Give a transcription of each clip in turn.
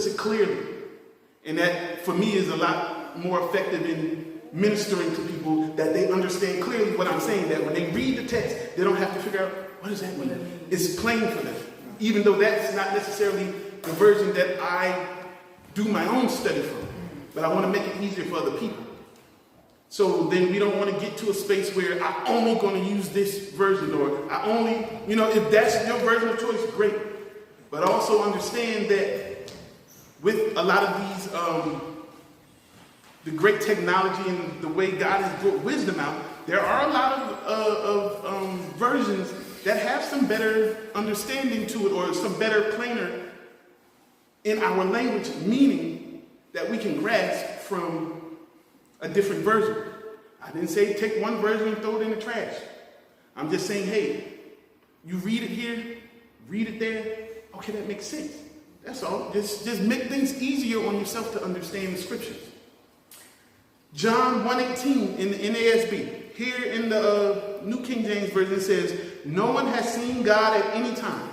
it clearly. And that, for me, is a lot more effective in ministering to people, that they understand clearly what I'm saying, that when they read the text, they don't have to figure out, what does that mean? It's plain for them. Even though that's not necessarily the version that I do my own study from. But I want to make it easier for other people. So then we don't want to get to a space where I'm only going to use this version, or I only, if that's your version of choice, great. But also understand that with a lot of these, the great technology and the way God has brought wisdom out, there are a lot of versions that have some better understanding to it, or some better plainer in our language, meaning that we can grasp from a different version. I didn't say take one version and throw it in the trash. I'm just saying, hey, you read it here, read it there, okay, that makes sense. That's all. Just make things easier on yourself to understand the scriptures. John 1:18 in the NASB. Here in the New King James Version it says, no one has seen God at any time.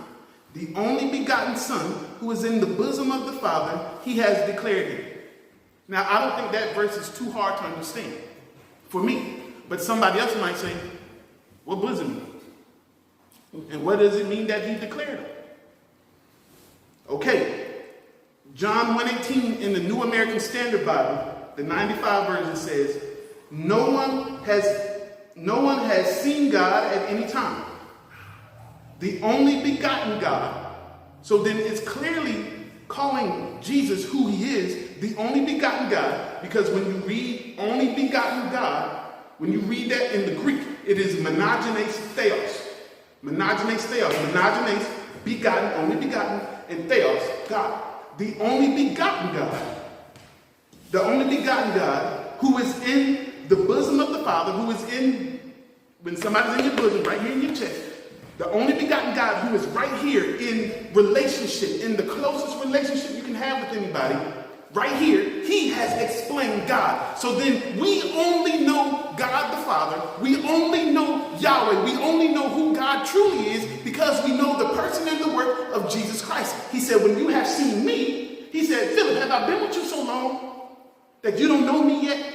The only begotten Son, who is in the bosom of the Father, he has declared him. Now, I don't think that verse is too hard to understand for me. But somebody else might say, what bosom mean? And what does it mean that he declared him? Okay, John 1:18 in the New American Standard Bible, the 95 version says, no one has seen God at any time. The only begotten God. So then it's clearly calling Jesus who he is, the only begotten God, because when you read only begotten God, when you read that in the Greek, it is monogenes theos. Monogenes theos. Monogenes, begotten, only begotten, and theos, God. The only begotten God. The only begotten God who is in the bosom of the Father, who is in, when somebody's in your bosom, right here in your chest, the only begotten God who is right here in relationship, in the closest relationship you can have with anybody, right here, he has explained God. So then we only know God the Father, we only know Yahweh, we only know who God truly is because we know the person and the work of Jesus Christ. He said, when you have seen me, he said, Philip, have I been with you so long that you don't know me yet?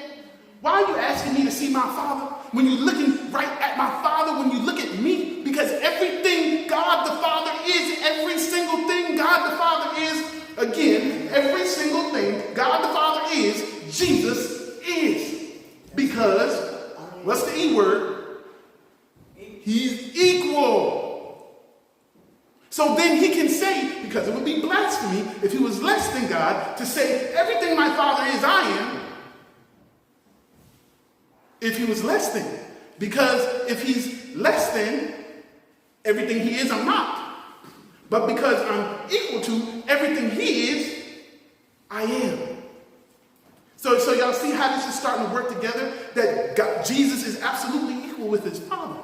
Why are you asking me to see my Father? When you're looking right at my Father, when you look at me, because everything God the Father is, every single thing God the Father is, again, every single thing God the Father is, Jesus is. Because, what's the E word? He's equal. So then he can say, because it would be blasphemy if he was less than God, to say everything my Father is, I am. If he was less than. Because if he's less than, everything he is, I'm not. But because I'm equal to everything he is, I am. So y'all see how this is starting to work together? That God, Jesus is absolutely equal with his Father.